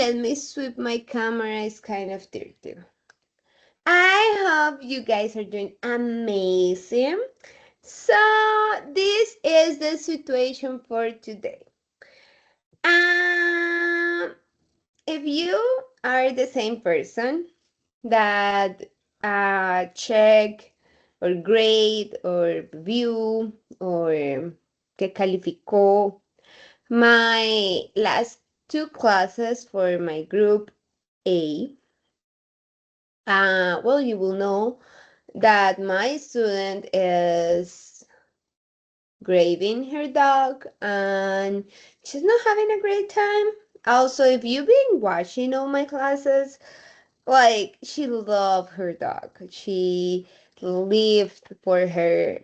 let me sweep my camera. It's kind of dirty. I hope you guys are doing amazing. So this is the situation for today. Um, if you are the same person that check or grade or view or que calificó my last two classes for my group A, well, you will know that my student is graving her dog and she's not having a great time. Also, if you've been watching all my classes, like she loved her dog. She lived for her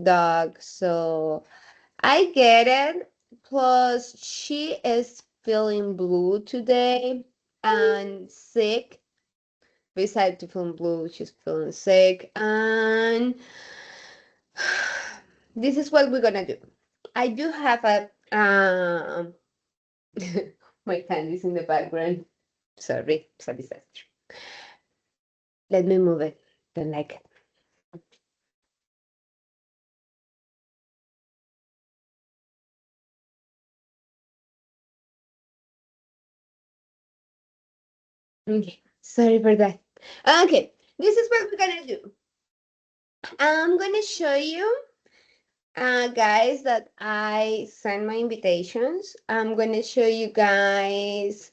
dog. So I get it. Plus, she is feeling blue today and sick. Besides to feeling blue, she's feeling sick. And this is what we're gonna do. I do have a my candy's in the background. Sorry, it's a disaster. Let me move it. Don't like it. Okay, sorry for that. Okay, this is what we're gonna do. I'm gonna show you, guys, that I send my invitations. I'm gonna show you guys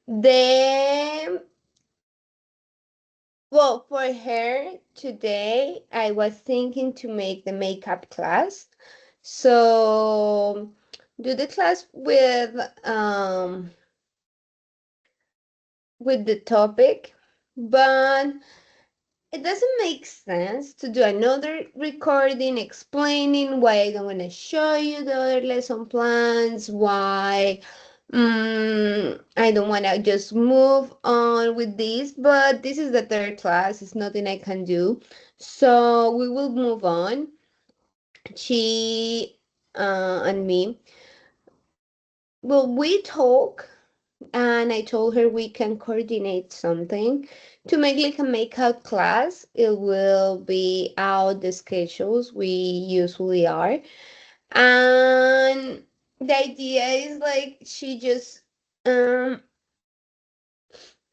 the well, for her today, I was thinking to make the makeup class. So do the class with the topic, but it doesn't make sense to do another recording explaining why I don't want to show you the other lesson plans, why I don't want to just move on with this, but this is the third class. It's nothing I can do. So we will move on. She and me. Well, we talk, and I told her we can coordinate something to make like a makeout class. It will be out the schedules we usually are. And the idea is like she just um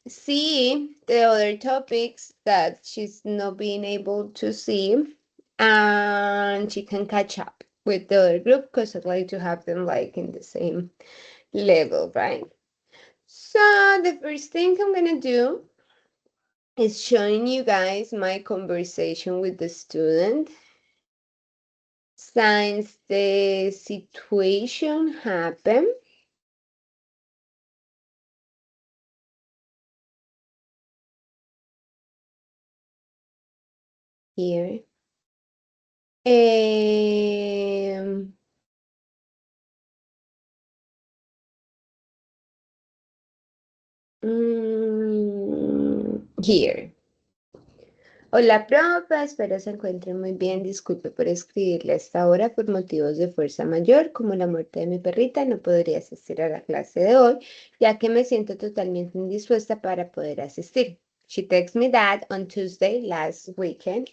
see the other topics that she's not being able to see, and she can catch up with the other group because I'd like to have them like in the same level, right? So the first thing I'm gonna do is showing you guys my conversation with the student. Since the situation happened, here. Um, Here. Hola, profe, espero se encuentre muy bien. Disculpe por escribirle a esta hora por motivos de fuerza mayor, como la muerte de mi perrita, no podría asistir a la clase de hoy, ya que me siento totalmente indispuesta para poder asistir. She texted me that on Tuesday last week, and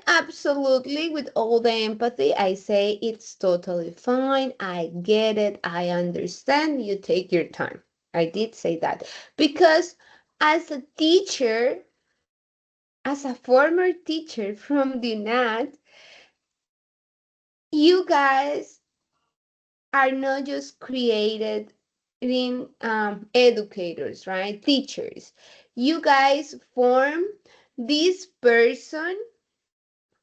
absolutely with all the empathy, I say it's totally fine. I get it. I understand. You take your time. I did say that because as a teacher, as a former teacher from the UNAT, you guys are not just created in educators, right? Teachers. You guys form this person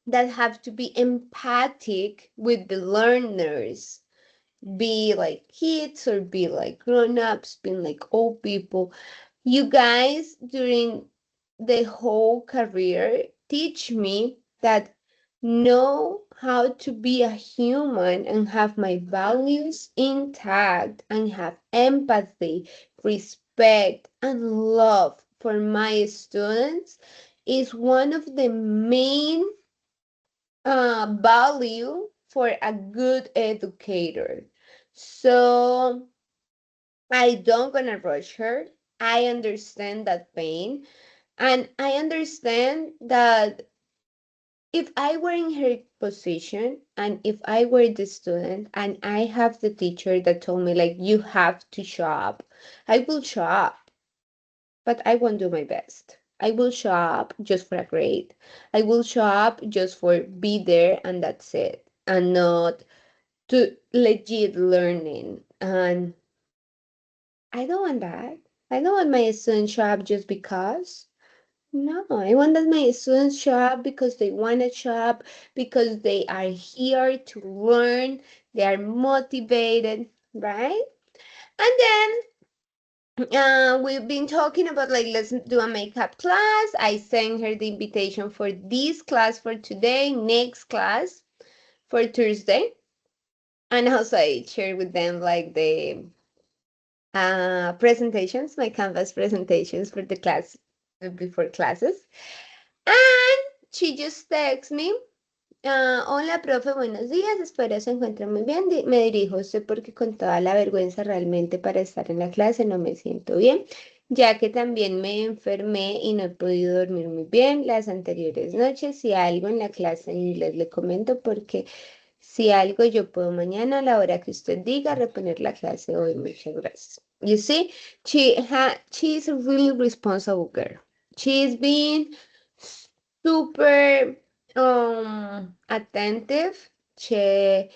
that have to be empathic with the learners, be like kids or be like grown-ups, being like old people. You guys during the whole career teach me that know how to be a human and have my values intact and have empathy, respect, and love for my students is one of the main value for a good educator. So I don't gonna rush her. I understand that pain. And I understand that if I were in her position and if I were the student and I have the teacher that told me, like, you have to show up, I will show up, but I won't do my best. I will show up just for a grade. I will show up just for be there and that's it, and not to legit learning. And I don't want that. I don't want my students show up just because. No, I want that my students show up because they want to show up, because they are here to learn, they are motivated, right? And then we've been talking about, like, let's do a makeup class. I sent her the invitation for this class for today, next class for Thursday. And also I shared with them like the presentations, my Canvas presentations for the class before classes. And she just texts me, hola, profe, buenos días, espero se encuentre muy bien. Me dirijo a usted porque con toda la vergüenza realmente para estar en la clase no me siento bien, ya que también me enfermé y no he podido dormir muy bien las anteriores noches. Si algo en la clase en inglés le comento porque si algo yo puedo mañana a la hora que usted diga reponer la clase hoy. Muchas gracias. You see, she's a really responsible girl. She's been super attentive. She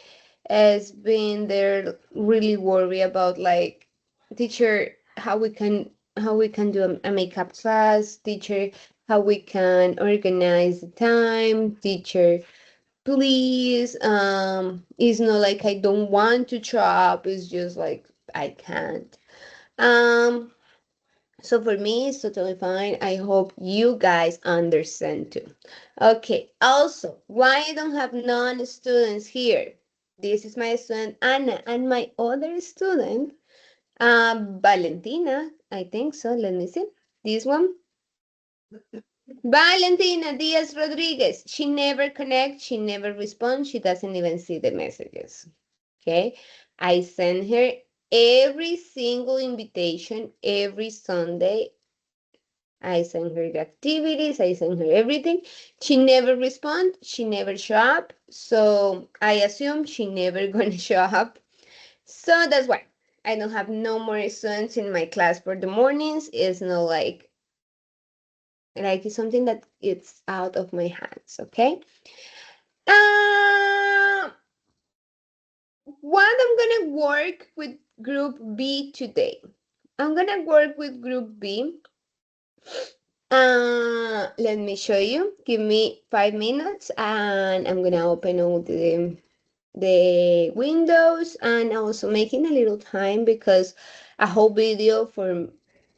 has been there really worried about, like, teacher, how we can do a makeup class, teacher, how we can organize the time, teacher, please, it's not like I don't want to chop, it's just like I can't. um so for me it's totally fine. I hope you guys understand too. Okay, also, why I don't have non-students here? This is my student Anna and my other student, Valentina, I think so. Let me see, this one, Valentina Diaz Rodriguez. She never connects, she never responds, she doesn't even see the messages. Okay. I send her every single invitation every Sunday. I send her the activities, I send her everything. She never responds, she never show up. So I assume she never gonna show up. So that's why I don't have no more students in my class for the mornings. It's not like it's something that it's out of my hands, okay? Uh, what I'm gonna work with group B today. I'm gonna work with group B. Let me show you. Give me 5 minutes and I'm gonna open all the windows and also making a little time because a whole video for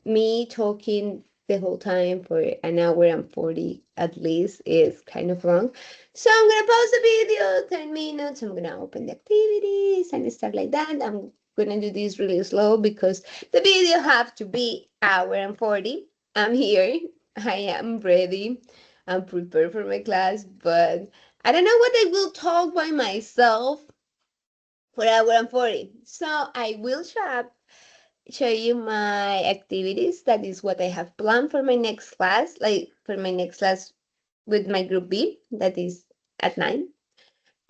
me talking the whole time for an hour and 40 at least is kind of long. So I'm gonna pause the video, 10 minutes. I'm gonna open the activities and stuff like that. I'm gonna do this really slow because the video have to be hour and 40. I'm here. I am ready. I'm prepared for my class, but I don't know what I will talk by myself for hour and 40. So I will show you my activities. That is what I have planned for my next class, like for my next class with my group B, that is at 9.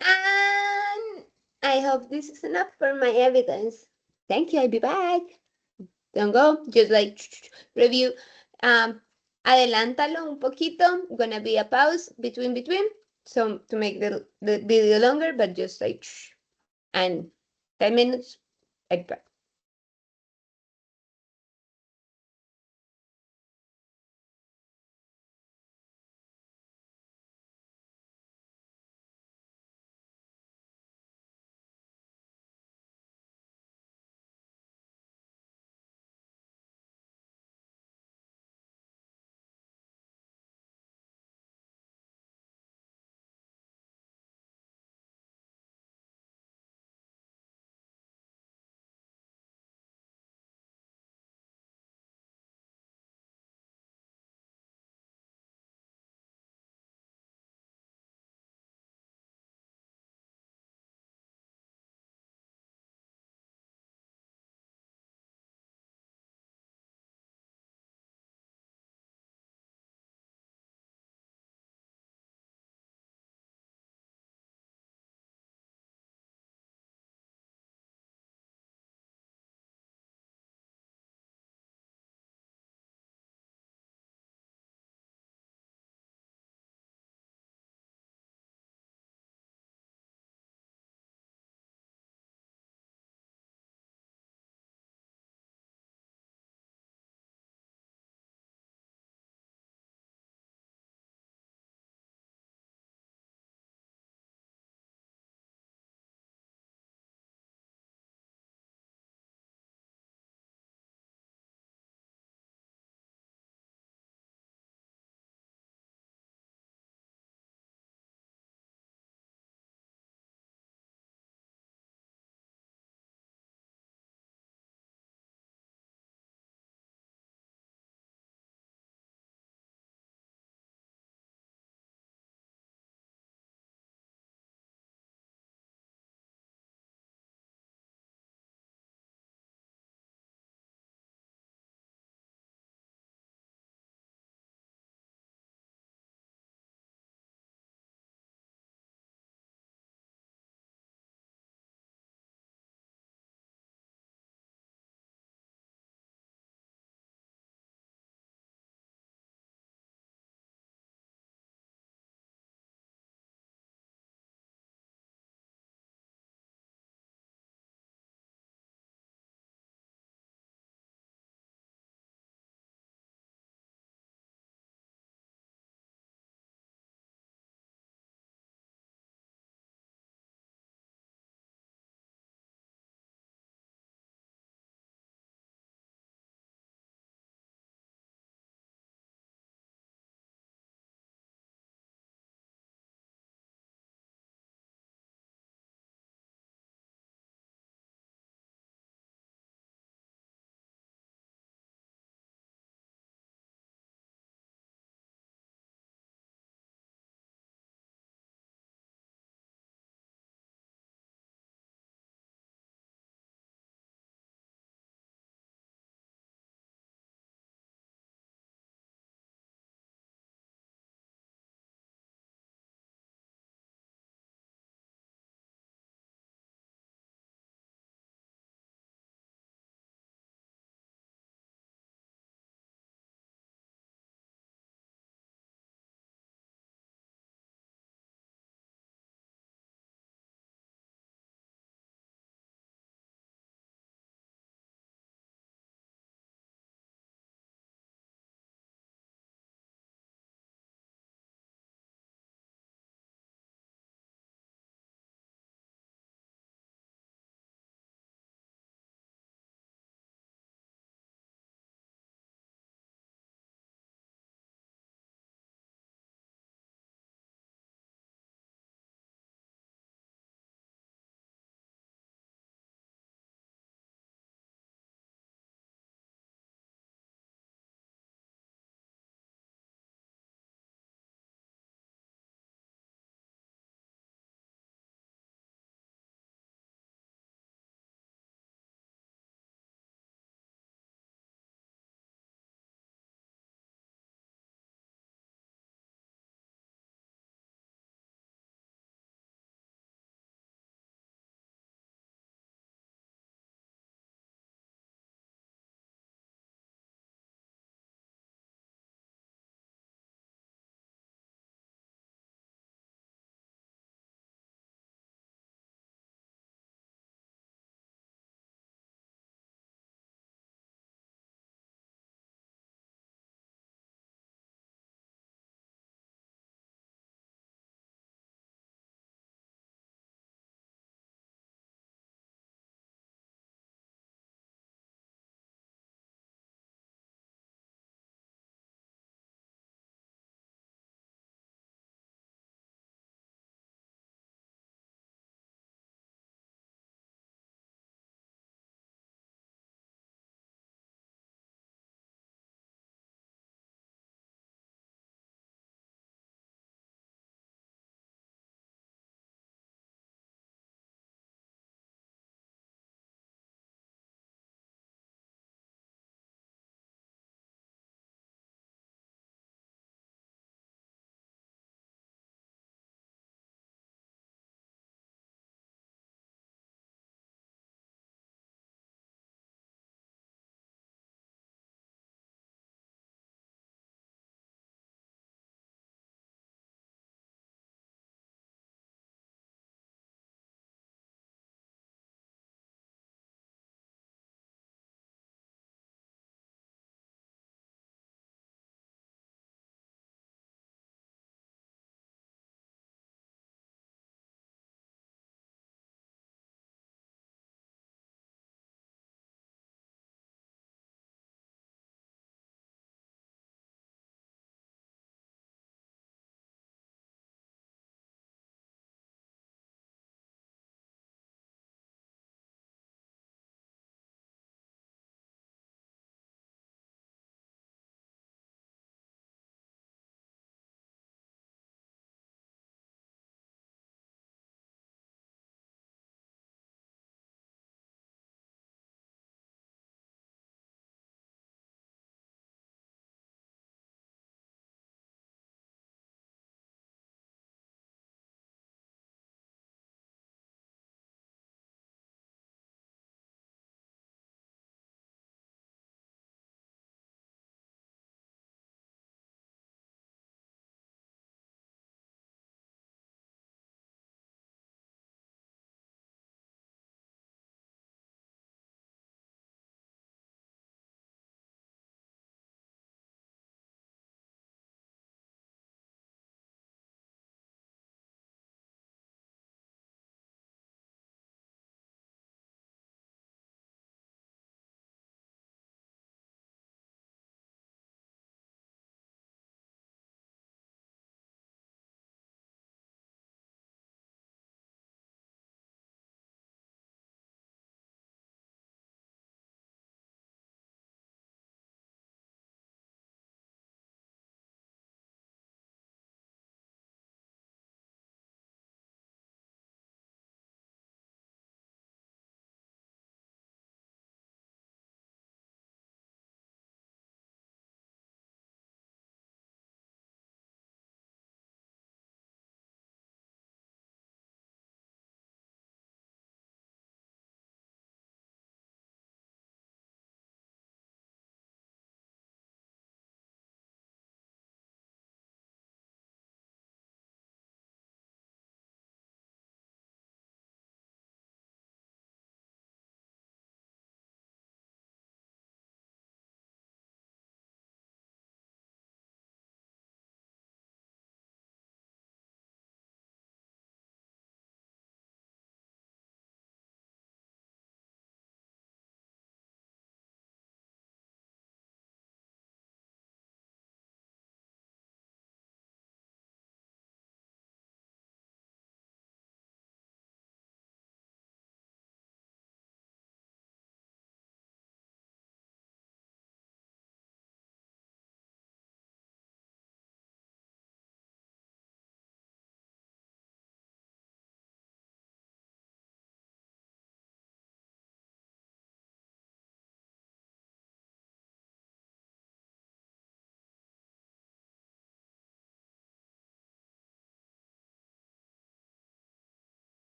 And I hope this is enough for my evidence. Thank you, I'll be back. Don't go, just like review. Um, adelántalo un poquito. Gonna be a pause between, so to make the video longer, but just like and 10 minutes. Like,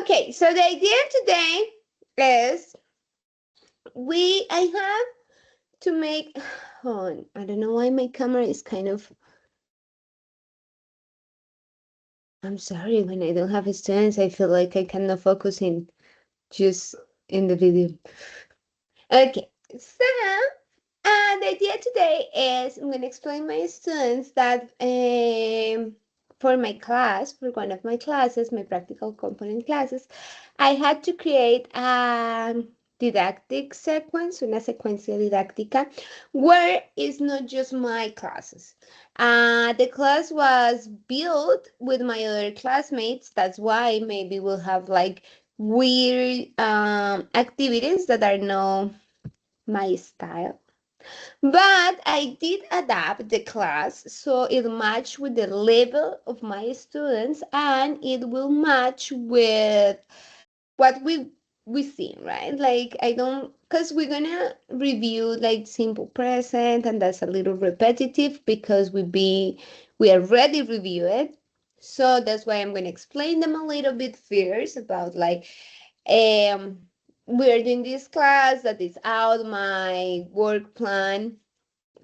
Okay, so the idea today is I have to make, oh, I don't know why my camera is kind of, I'm sorry, when I don't have students, I feel like I cannot focus in just in the video. Okay, so the idea today is I'm going to explain my students that for my class, for one of my classes, my practical component classes, I had to create a didactic sequence, una secuencia didáctica, where it's not just my classes. The class was built with my other classmates. That's why maybe we'll have like weird activities that are no my style. But I did adapt the class so it matched with the level of my students and it will match with what we see, right? Like I don't, because we're gonna review like simple present and that's a little repetitive because we already review it. So that's why I'm gonna explain them a little bit first about like um we're doing this class that is out my work plan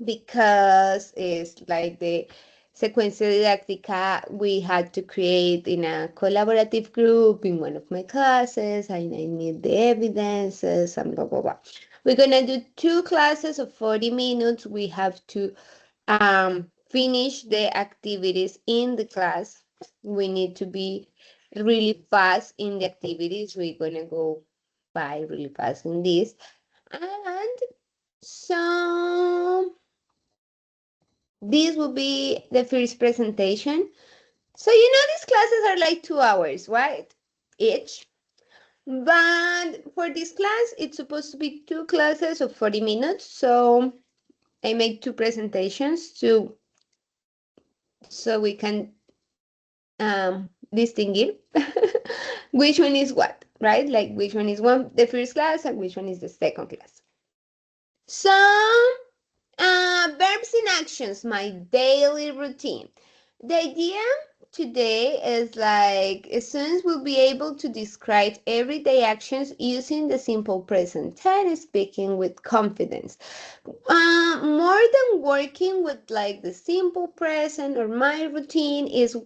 because it's like the secuencia didáctica we had to create in a collaborative group in one of my classes and I need the evidences and blah blah blah. We're gonna do two classes of 40 minutes. We have to finish the activities in the class. We need to be really fast in the activities. We're gonna go by really fast in this. And so this will be the first presentation. So you know these classes are like 2 hours, right? Each. But for this class, it's supposed to be two classes of 40 minutes. So I make two presentations so we can distinguish which one is what, right? Like which one is the first class and which one is the second class. So verbs in actions, my daily routine. The idea today is like students will be able to describe everyday actions using the simple present tense, speaking with confidence. More than working with like the simple present or my routine is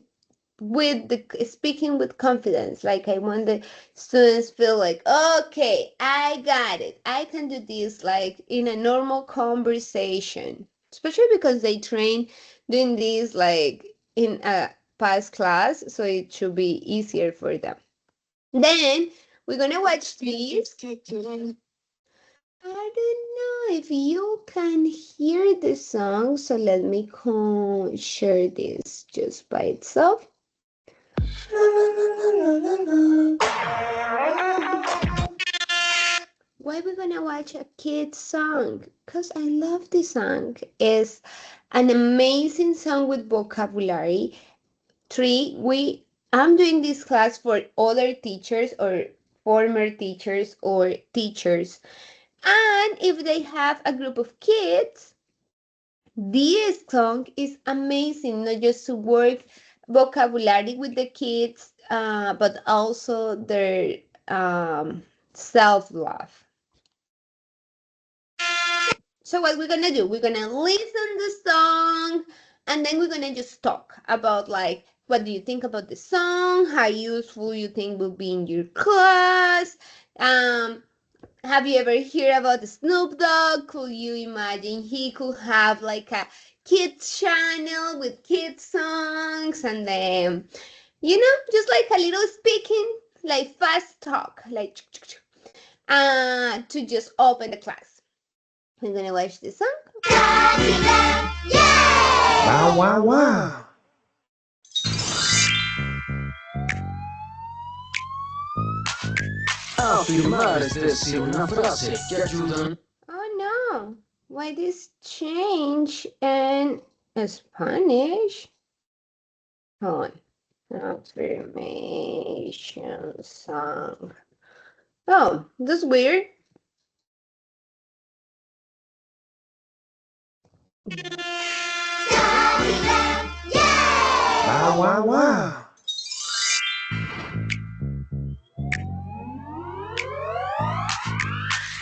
with the speaking with confidence. Like I want the students feel like, okay, I got it. I can do this like in a normal conversation, especially because they train doing this like in a past class, so it should be easier for them. Then we're gonna watch this. I don't know if you can hear the song, so let me share this just by itself. Why we gonna watch a kid's song? Because I love this song. It's an amazing song with vocabulary. I'm doing this class for other teachers or former teachers or teachers. And if they have a group of kids, this song is amazing, not just to work vocabulary with the kids, but also their self-love. So what we're gonna do, we're gonna listen the song and then we're gonna just talk about like what do you think about the song, how useful you think will be in your class. Have you ever heard about the Snoop Dogg? Could you imagine he could have like a kids channel with kids songs and then just like a little speaking, like fast talk, like to just open the class. We're gonna watch the song. Wow, wow, wow. Afirmar es decir una frase que ayuda. Oh no, why this change in Spanish? Hold on. Affirmation song. Oh, that's weird. Wow, wow, wow.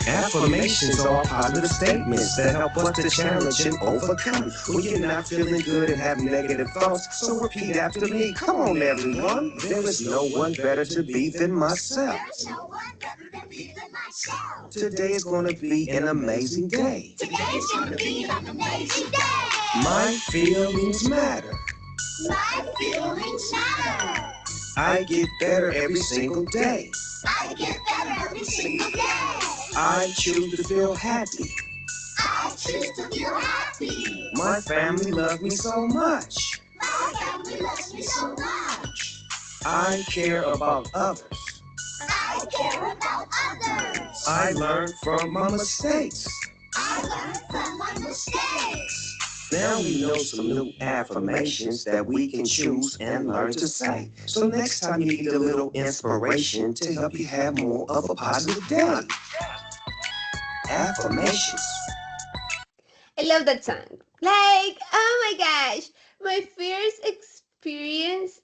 Affirmations are positive statements that help us to challenge and overcome. When you're not feeling good and have negative thoughts, so repeat after me. Come on, everyone. There is no one better to be than myself. There's no one better than me than myself. Today is going to be an amazing day. Today's gonna be an amazing day. My feelings matter. My feelings matter. I get better every single day. I get better every single day. I choose to feel happy. I choose to feel happy. My family loves me so much. My family loves me so much. I care about others. I care about others. I learn from my mistakes. I learn from my mistakes. Now we know some new affirmations that we can choose and learn to say. So next time you need a little inspiration to help you have more of a positive day. Affirmations. I love that song. Like, oh my gosh, my first experience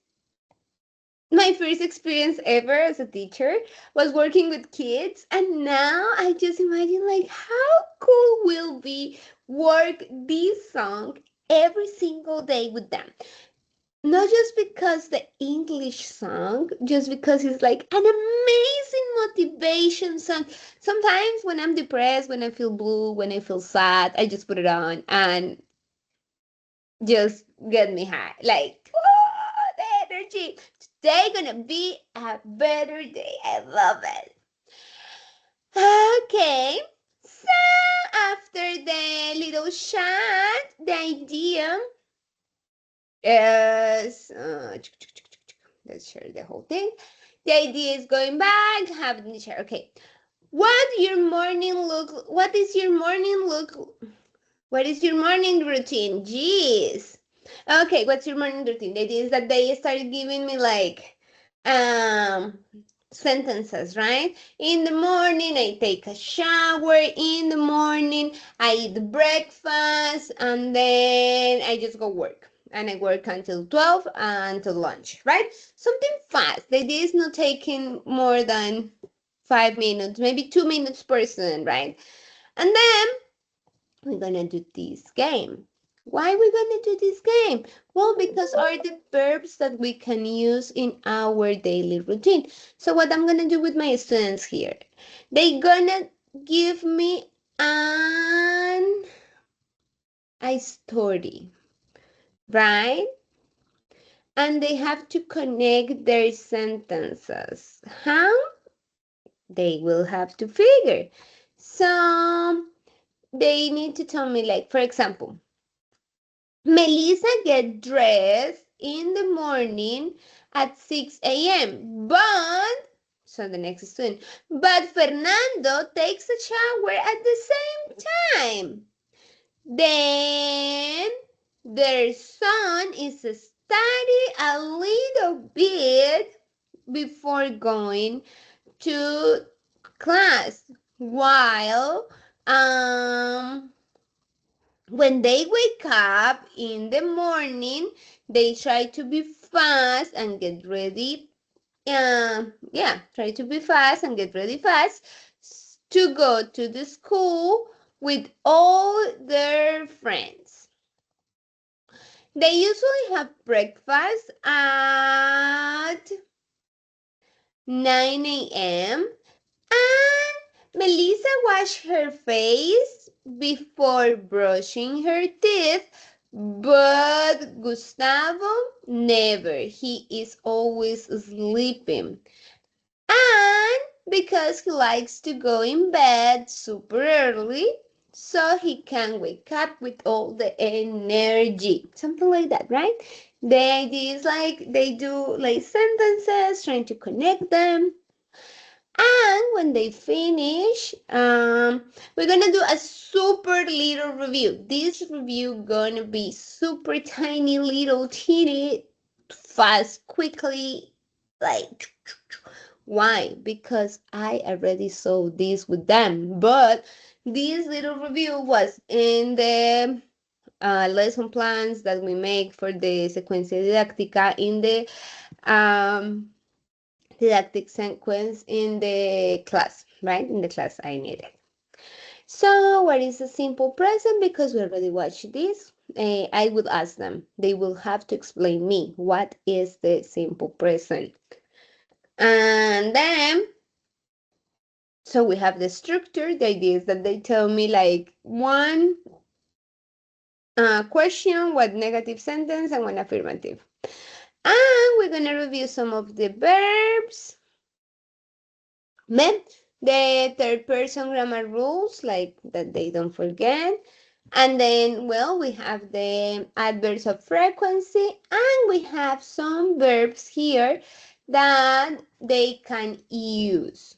ever as a teacher was working with kids, and now I just imagine like how cool will be work this song every single day with them. Not just because the English song, just because it's like an amazing motivation song. Sometimes when I'm depressed, when I feel blue, when I feel sad, I just put it on and just get me high. Like, oh, the energy. Today gonna be a better day. I love it. Okay. So after the little chat, the idea is let's share the whole thing. The idea is going back, having the share. Okay. What is your morning routine? Jeez. Okay, what's your morning routine? The idea is that they started giving me like um sentences, right? In the morning, I take a shower. In the morning, I eat breakfast, and then I just go work. And I work until 12 until lunch, right? Something fast. The idea is not taking more than 5 minutes, maybe 2 minutes per student, right? And then we're gonna do this game. Why we gonna do this game? Well, because are the verbs that we can use in our daily routine. So what I'm gonna do with my students here, they gonna give me a story, right? And they have to connect their sentences. How? They will have to figure. So they need to tell me, like, for example, Melissa get dressed in the morning at 6 a.m. So the next student, but Fernando takes a shower at the same time. Then their son is study a little bit before going to class, while when they wake up in the morning, they try to be fast and get ready. Try to be fast and get ready fast to go to the school with all their friends. They usually have breakfast at 9 a.m. and Melissa washed her face before brushing her teeth, but Gustavo never. He is always sleeping. And because he likes to go in bed super early, so he can wake up with all the energy. Something like that, right? The idea is like they do like sentences, trying to connect them. And when they finish, we're gonna do a super little review. This review gonna be super tiny, little, teeny, fast, quickly, like. Why? Because I already saw this with them, but this little review was in the lesson plans that we make for the secuencia didáctica in the didactic sequence in the class, right? In the class I needed. So what is a simple present? Because we already watched this, I will ask them. They will have to explain me what is the simple present. And then, so we have the structure. The idea is that they tell me like one question, one negative sentence, and one affirmative. And we're going to review some of the verbs. Then the third person grammar rules, like that they don't forget. And then, well, we have the adverbs of frequency, and we have some verbs here that they can use.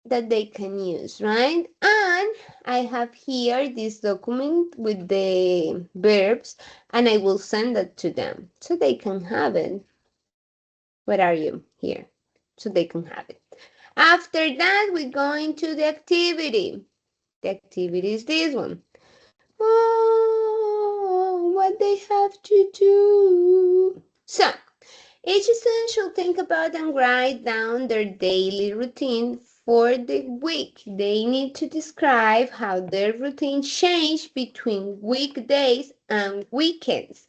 Right? And I have here this document with the verbs, and I will send it to them so they can have it. Where are you? Here. So they can have it. After that, we're going to the activity. The activity is this one. Oh, what they have to do. So, each student should think about and write down their daily routine for the week. They need to describe how their routine changed between weekdays and weekends.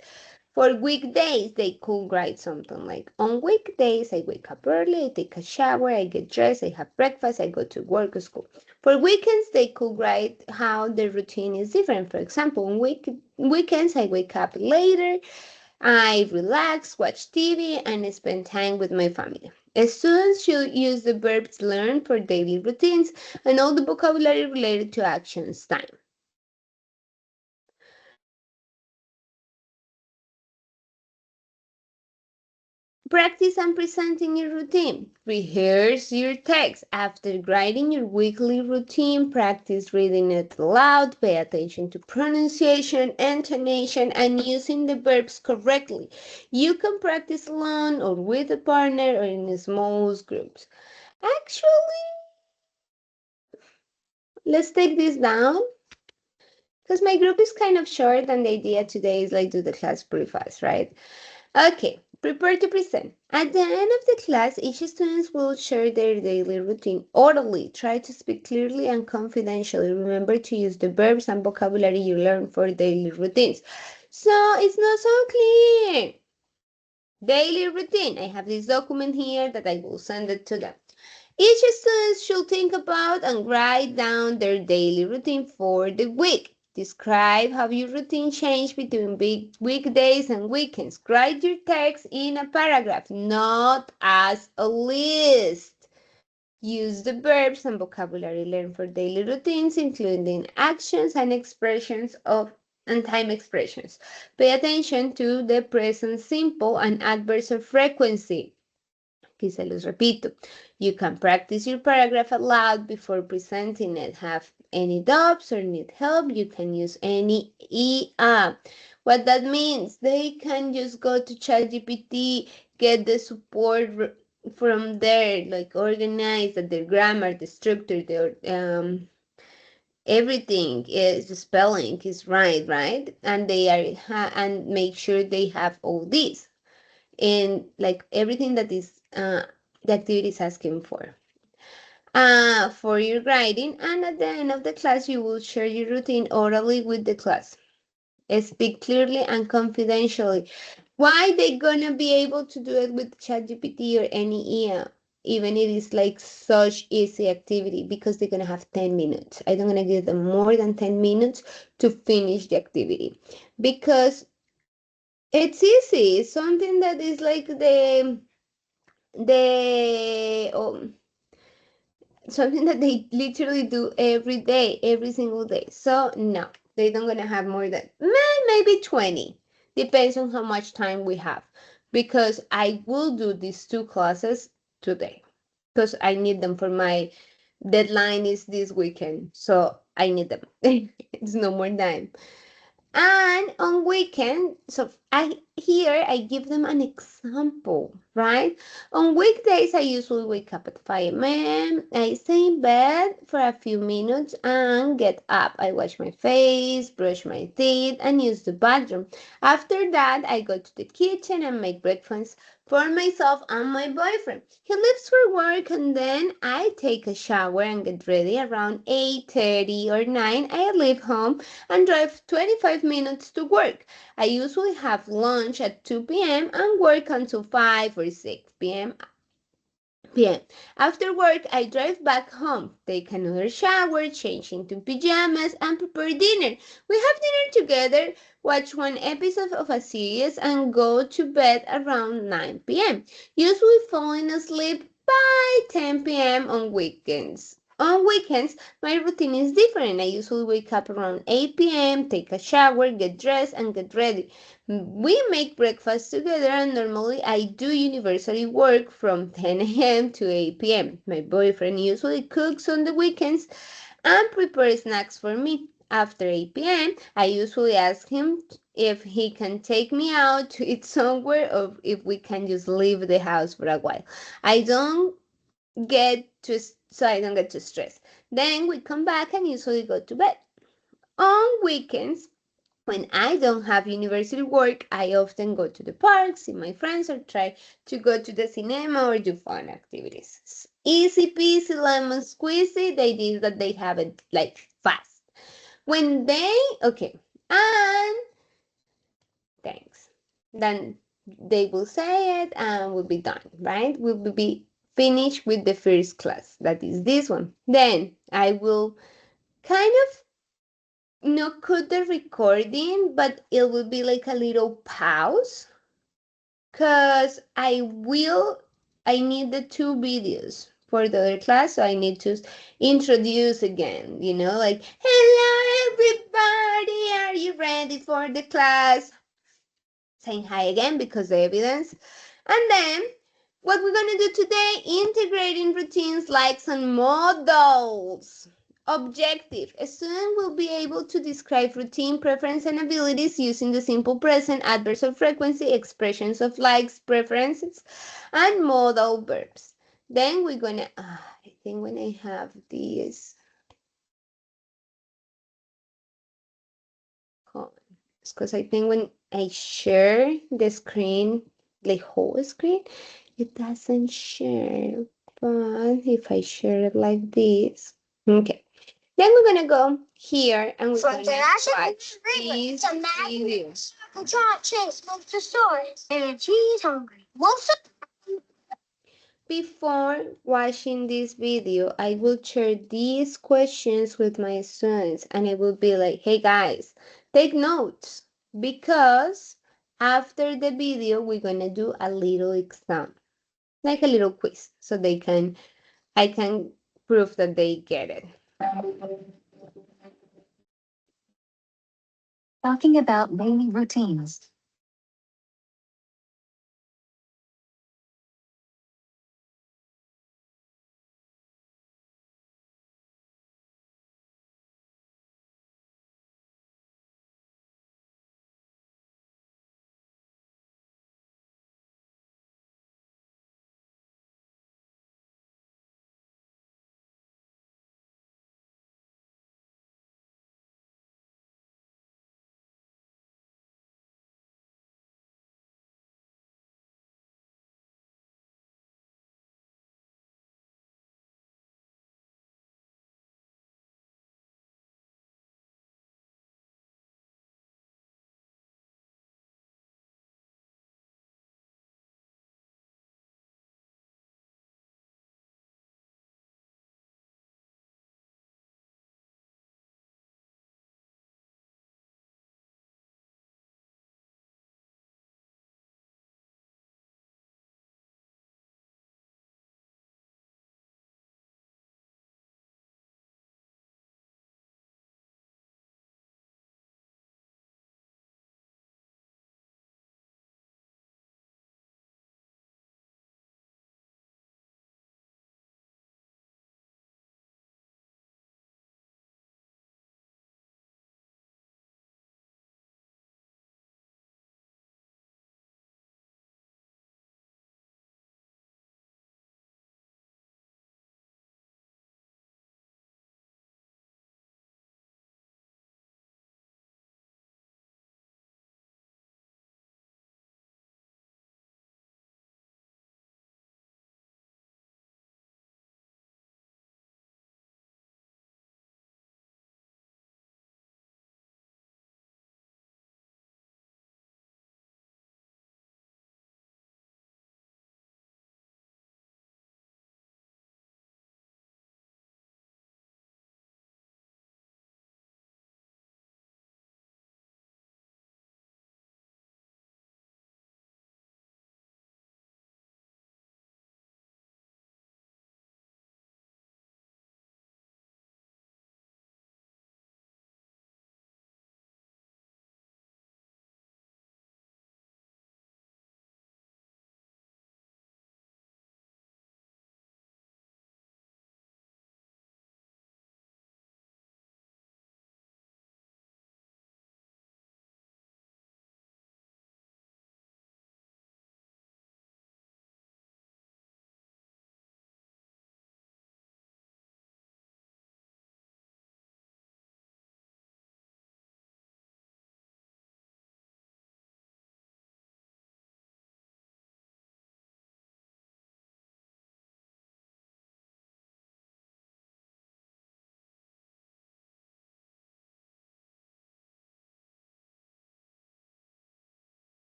For weekdays, they could write something like, on weekdays, I wake up early, I take a shower, I get dressed, I have breakfast, I go to work or school. For weekends, they could write how the routine is different. For example, on weekends, I wake up later, I relax, watch TV, and spend time with my family. Students should use the verbs learned for daily routines and all the vocabulary related to actions time. Practice and presenting your routine. Rehearse your text. After writing your weekly routine, practice reading it aloud. Pay attention to pronunciation, intonation, and using the verbs correctly. You can practice alone or with a partner or in small groups. Actually, let's take this down because my group is kind of short and the idea today is like do the class pretty fast, right? Okay, prepare to present. At the end of the class, each student will share their daily routine orally. Try to speak clearly and confidentially. Remember to use the verbs and vocabulary you learn for daily routines. So it's not so clear. Daily routine. I have this document here that I will send it to them. Each student should think about and write down their daily routine for the week. Describe how your routine changed between weekdays and weekends. Write your text in a paragraph, not as a list. Use the verbs and vocabulary learned for daily routines, including actions and expressions of and time expressions. Pay attention to the present simple and adverbs of frequency. Aquí se los repito. You can practice your paragraph aloud before presenting it. Have any doubts or need help, you can use any IA. What that means, they can just go to ChatGPT, get the support from there, like organize that their grammar, the structure, their everything is the spelling is right, and they are and make sure they have all this and like everything that is the activity is asking for your writing. And at the end of the class, you will share your routine orally with the class. Speak clearly and confidentially. Why they gonna be able to do it with ChatGPT or any IA? Even it is like such easy activity because they're gonna have 10 minutes. I don't gonna give them more than 10 minutes to finish the activity because it's easy. It's something that is like the something that they literally do every day, every single day. So no, they don't gonna have more than maybe 20. Depends on how much time we have. Because I will do these two classes today. Because I need them for my deadline is this weekend. So I need them. It's no more time. And on weekend, so I give them an example, right? On weekdays, I usually wake up at 5 a.m. I stay in bed for a few minutes and get up. I wash my face, brush my teeth, and use the bathroom. After that, I go to the kitchen and make breakfast for myself and my boyfriend. He leaves for work and then I take a shower and get ready around 8:30 or 9. I leave home and drive 25 minutes to work. I usually have lunch at 2 p.m. and work until 5 or 6 p.m. After work, I drive back home, take another shower, change into pajamas, and prepare dinner. We have dinner together, watch one episode of a series, and go to bed around 9 p.m., usually falling asleep by 10 p.m. on weekends. On weekends, my routine is different. I usually wake up around 8 p.m., take a shower, get dressed, and get ready. We make breakfast together, and normally I do university work from 10 a.m. to 8 p.m. My boyfriend usually cooks on the weekends and prepares snacks for me. After 8 p.m., I usually ask him if he can take me out to eat somewhere or if we can just leave the house for a while. I don't so I don't get too stressed. Then we come back and usually go to bed. On weekends, when I don't have university work, I often go to the park, see my friends, or try to go to the cinema or do fun activities. Easy peasy lemon squeezy. The idea is that they have it like fast. Okay, and thanks. Then they will say it and we'll be done, right? We will be finished with the first class. That is this one. Then I will kind of not cut the recording, but it will be like a little pause because I need the two videos for the other class, so I need to introduce again, like, hello everybody, are you ready for the class? Saying hi again because the evidence. And then what we're going to do today, integrating routines, likes, and models. Objective. A student will be able to describe routine, preference, and abilities using the simple present, adverbs of frequency, expressions of likes, preferences, and modal verbs. Then we're going to, I think when I have these, because I think when I share the screen, the whole screen, it doesn't share. But if I share it like this, okay. Then we're gonna go here and we're gonna watch these videos. John Chase went to store and he's hungry. What's up? Before watching this video, I will share these questions with my students and it will be like, hey guys, take notes because after the video, we're gonna do a little exam, like a little quiz, so I can prove that they get it. Talking about daily routines.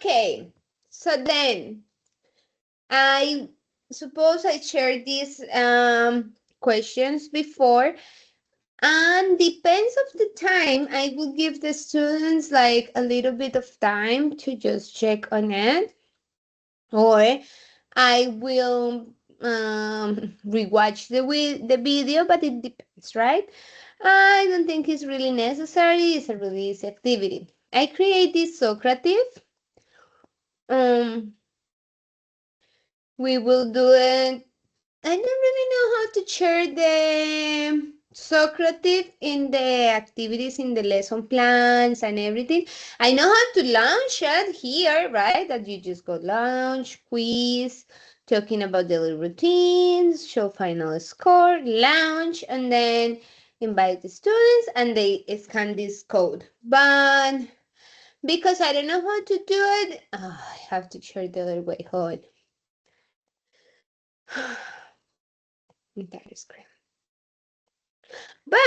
Okay, so then I suppose I shared these questions before, and depends of the time, I will give the students like a little bit of time to just check on it, or I will rewatch the video, but it depends, right? I don't think it's really necessary. It's a really easy activity. I create this Socrative. Um, we will do it. I don't really know how to share the Socrative in the activities in the lesson plans and everything. I know how to launch it here, right? That you just go launch, quiz, talking about daily routines, show final score, launch, and then invite the students and they scan this code. But because I don't know how to do it, I have to share the other way. Hold on. That is great. But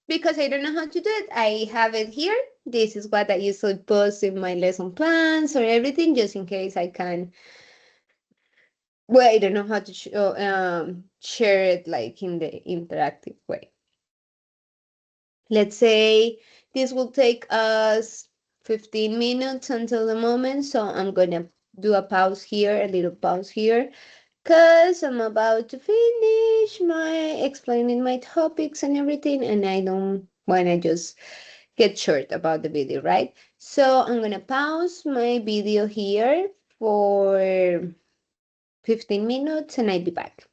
because I don't know how to do it, I have it here. This is what I usually post in my lesson plans or everything, just in case I can. Well, I don't know how to share it like in the interactive way. Let's say this will take us 15 minutes until the moment, so I'm gonna do a pause here, a little pause here, because I'm about to finish my explaining my topics and everything, and I don't want to just get short about the video, right? So I'm gonna pause my video here for 15 minutes and I'll be back.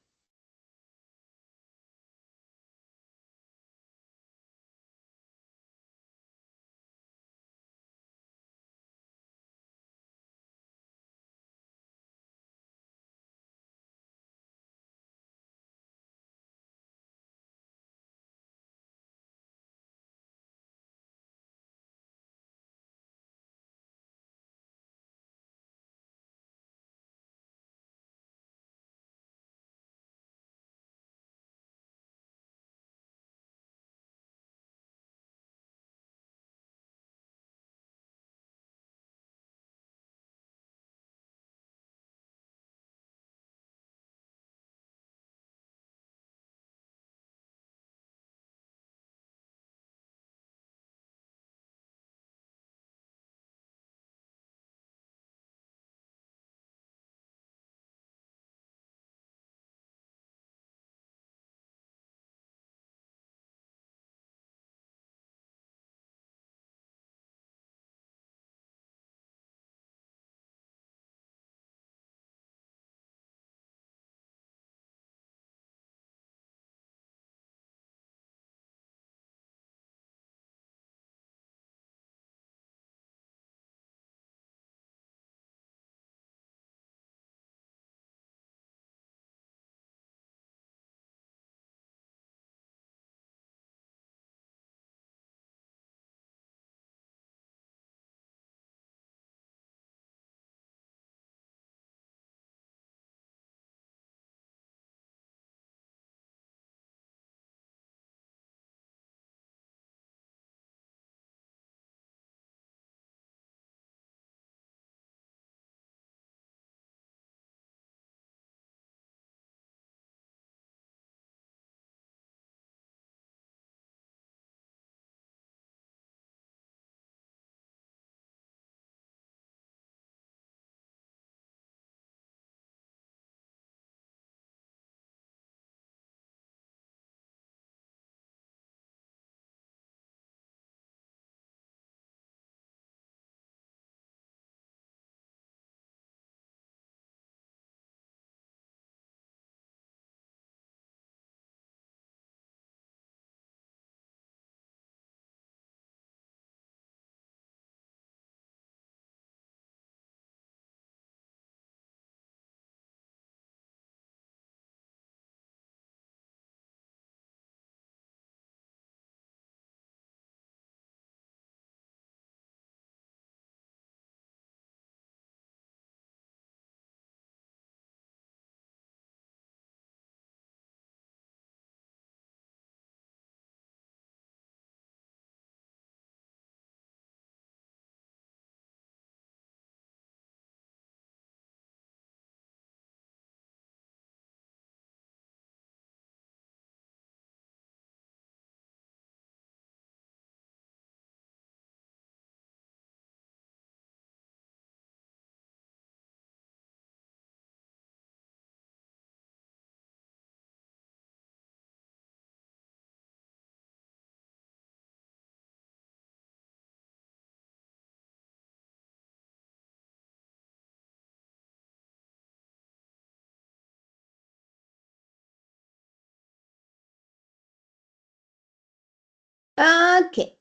Okay.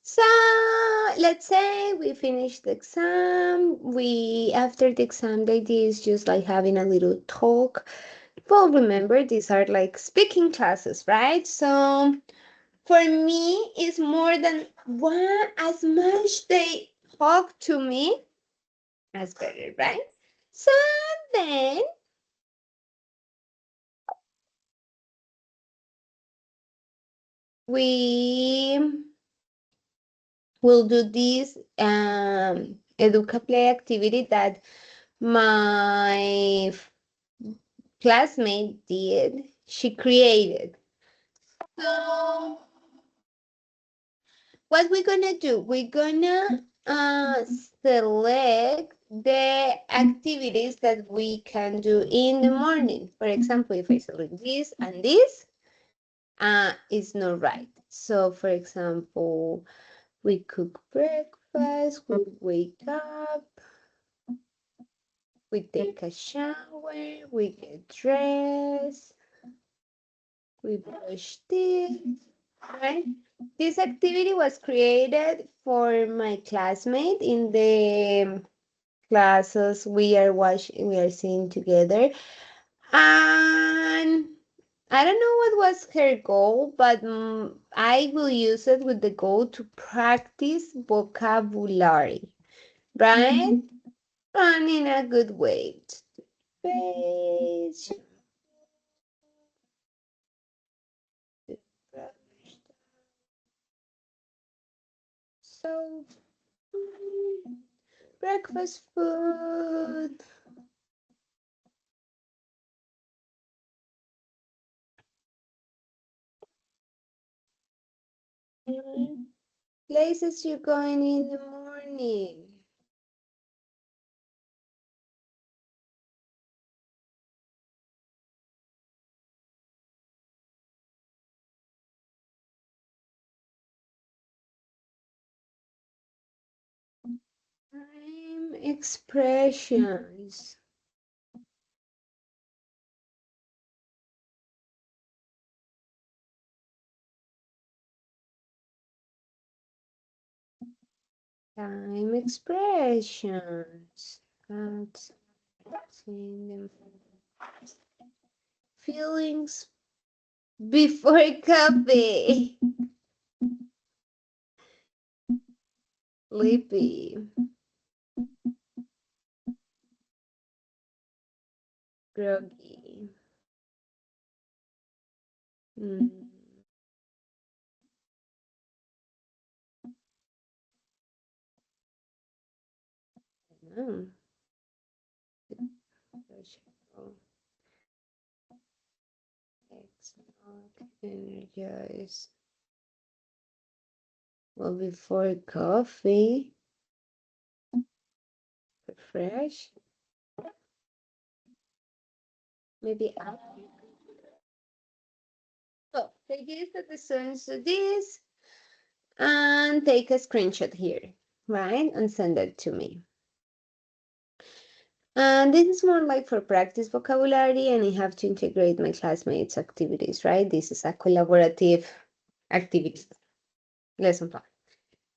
So let's say we finish the exam. After the exam, the idea is just like having a little talk. Well, remember, these are like speaking classes, right? So for me, it's more than one, as much they talk to me, as better, right? So then we will do this EducaPlay activity that my classmate did. She created. So what we're gonna do? We're gonna select the activities that we can do in the morning. For example, if I select this and this, it's not right. So for example, we cook breakfast, we wake up, we take a shower, we get dressed, we brush teeth, right? This activity was created for my classmate in the classes we are seeing together. And I don't know what was her goal, but I will use it with the goal to practice vocabulary, right? And in a good way. Page. So, breakfast food. Places you're going in the morning. Time expressions. Time expressions. That's in the feelings before coffee. Sleepy. Groggy. Mm, no. Not energized. Well, before coffee, refresh. Maybe after. So take this at the sense of this and take a screenshot here, right? And send it to me. And this is more like for practice vocabulary, and I have to integrate my classmates' activities, right? This is a collaborative activity lesson plan.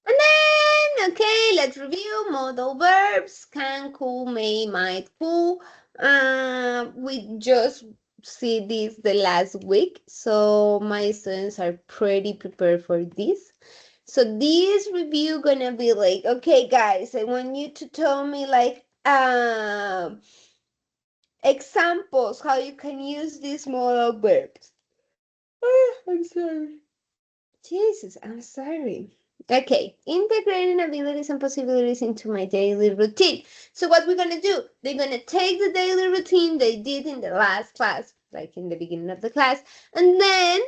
And then, okay, let's review modal verbs: can, could, may, might, could. We just see this the last week, so my students are pretty prepared for this. So this review gonna be like, okay, guys, I want you to tell me like examples how you can use these modal verbs. I'm sorry. Jesus, I'm sorry. Okay, integrating abilities and possibilities into my daily routine. So what we're gonna do, they're gonna take the daily routine they did in the last class, like in the beginning of the class, and then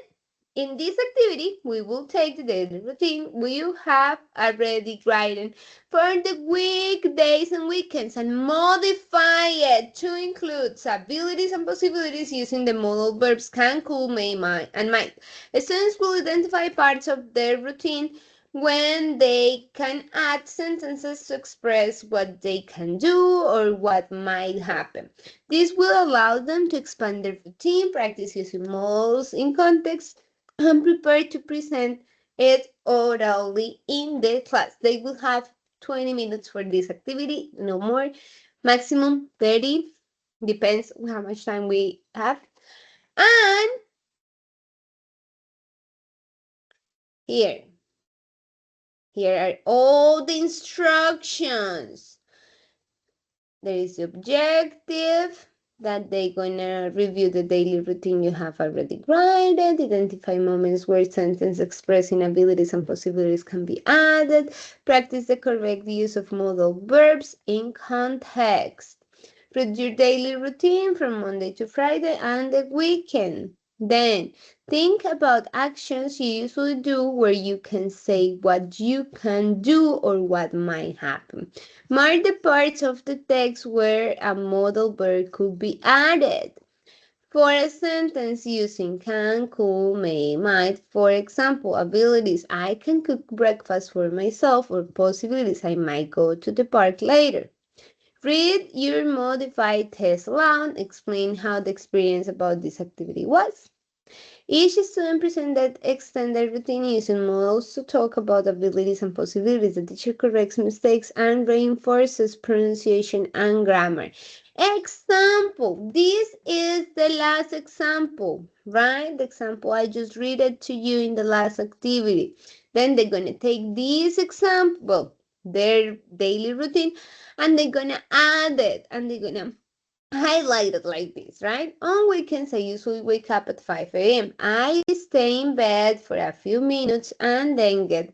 in this activity, we will take the daily routine we have already written for the weekdays and weekends and modify it to include abilities and possibilities using the modal verbs can, could, may, might, and might. Students will identify parts of their routine when they can add sentences to express what they can do or what might happen. This will allow them to expand their routine, practice using models in context, I'm prepared to present it orally in the class. They will have 20 minutes for this activity, no more, maximum 30, depends on how much time we have. And here are all the instructions. There is the objective that they're gonna review the daily routine you have already graded, identify moments where sentence expressing abilities and possibilities can be added, practice the correct use of modal verbs in context. Read your daily routine from Monday to Friday and the weekend. Then think about actions you usually do where you can say what you can do or what might happen. Mark the parts of the text where a modal verb could be added. For a sentence using can, could, may, might, for example, abilities I can cook breakfast for myself, or possibilities I might go to the park later. Read your modified test aloud. Explain how the experience about this activity was. Each student presented extended routine using models to talk about abilities and possibilities. The teacher corrects mistakes and reinforces pronunciation and grammar. Example. This is the last example, right? The example I just read it to you in the last activity. Then they're going to take this example, their daily routine, and they're going to add it, and they're going to highlight it like this, right? On weekends, I usually wake up at 5 a.m. I stay in bed for a few minutes and then get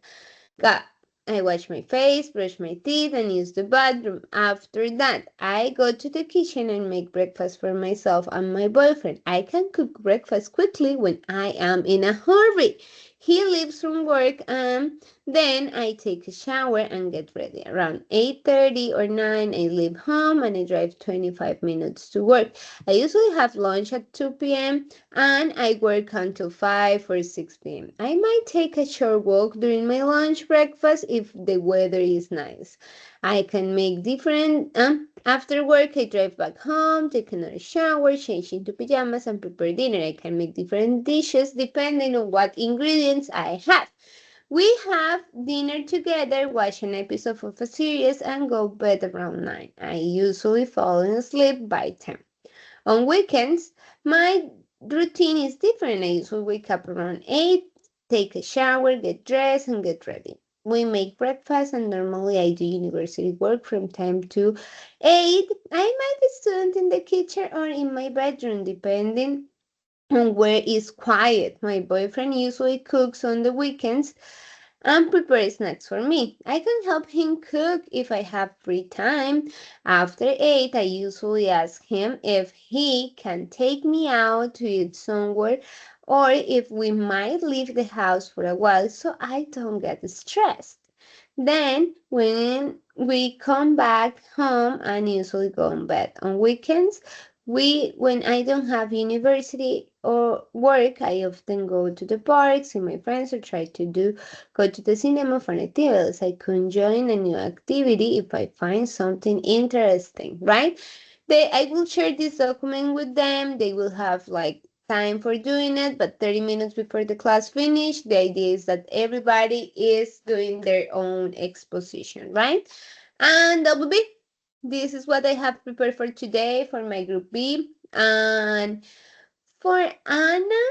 up. I wash my face, brush my teeth, and use the bathroom. After that, I go to the kitchen and make breakfast for myself and my boyfriend. I can cook breakfast quickly when I am in a hurry. He leaves from work and then I take a shower and get ready. Around 8:30 or 9, I leave home and I drive 25 minutes to work. I usually have lunch at 2 p.m. and I work until 5 or 6 p.m. I might take a short walk during my lunch breakfast if the weather is nice. I can make different. After work, I drive back home, take another shower, change into pajamas, and prepare dinner. I can make different dishes depending on what ingredients I have. We have dinner together, watch an episode of a series, and go to bed around 9. I usually fall asleep by 10. On weekends, my routine is different. I usually wake up around 8, take a shower, get dressed, and get ready. We make breakfast, and normally I do university work from 10 to 8. I might be student in the kitchen or in my bedroom, depending on where it's quiet. My boyfriend usually cooks on the weekends and prepare snacks for me. I can help him cook if I have free time. After 8, I usually ask him if he can take me out to eat somewhere or if we might leave the house for a while so I don't get stressed. Then, when we come back home and usually go in bed on weekends, when I don't have university or work, I often go to the park, see my friends, or try to go to the cinema for activities. I can join a new activity if I find something interesting, right? I will share this document with them. They will have like time for doing it, but 30 minutes before the class finish, the idea is that everybody is doing their own exposition, right? And that will be. This is what I have prepared for today for my group B. And for Anna,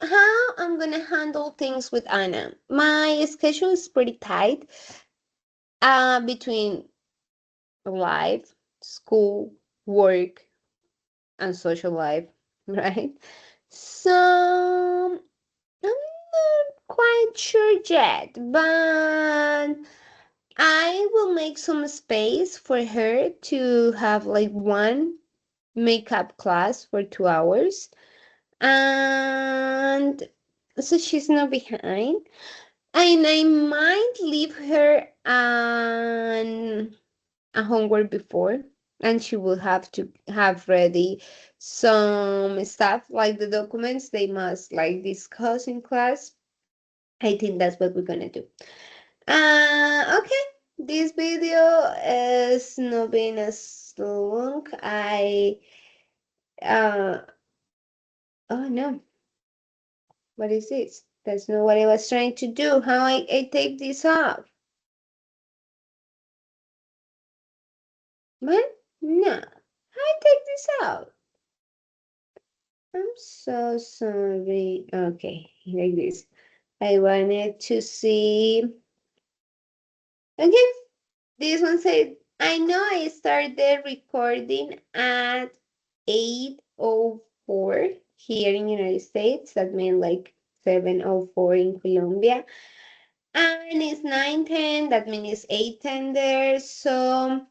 how I'm gonna handle things with Anna. My schedule is pretty tight between life, school, work, and social life, right? So I'm not quite sure yet, but I will make some space for her to have like one makeup class for 2 hours. And so she's not behind. And I might leave her a homework before, and she will have to have ready some stuff like the documents they must like discuss in class. I think that's what we're gonna do. Okay, this video is not being as long. Uh oh no, What is this? That's not what I was trying to do. How I take this off? What? No. How I take this out? I'm so sorry. Okay, like this. I wanted to see. Okay, this one said, I know I started recording at 8:04 here in United States. That means like 7:04 in Colombia. And it's 9:10. That means it's 8:10 there. So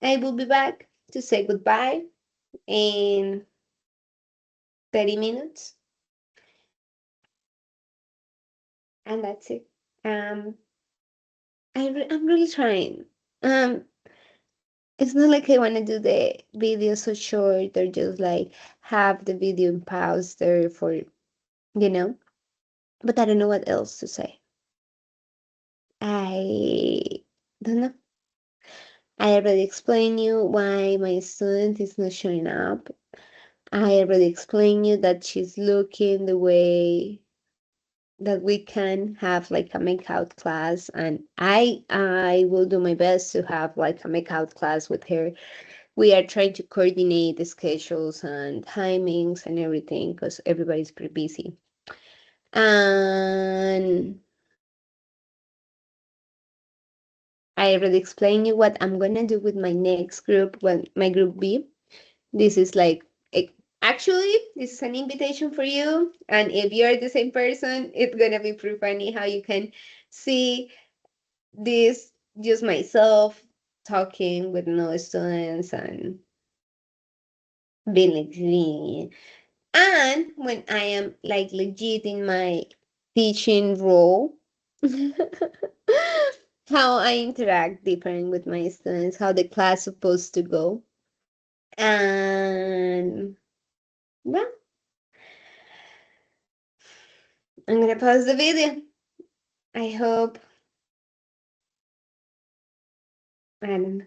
I will be back to say goodbye in 30 minutes. And that's it. Um, I'm really trying. Um, it's not like I want to do the video so short or just like have the video in pause there for, but I don't know what else to say. I don't know. I already explained you why my student is not showing up. I already explained you that she's looking the way that we can have like a make out class, and I will do my best to have like a make out class with her. We are trying to coordinate the schedules and timings and everything because everybody's pretty busy. And I already explained you what I'm gonna do with my next group, when my group B. This is like actually this is an invitation for you, and if you're the same person, it's gonna be pretty funny how you can see this just myself talking with no students and being like me. And when I am like legit in my teaching role, how I interact different with my students, how the class supposed to go. And well, I'm gonna pause the video. I hope I don't know.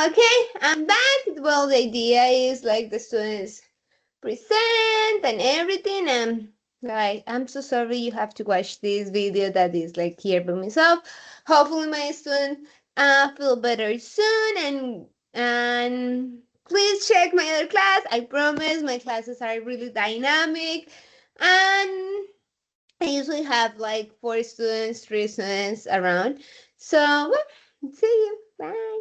Okay, I'm back. Well, the idea is like the students present and everything. And like, I'm so sorry you have to watch this video that is like here by myself. Hopefully, my student feel better soon. And please check my other class. I promise my classes are really dynamic, and I usually have like 4 students, 3 students around. So, well, see you. Bye.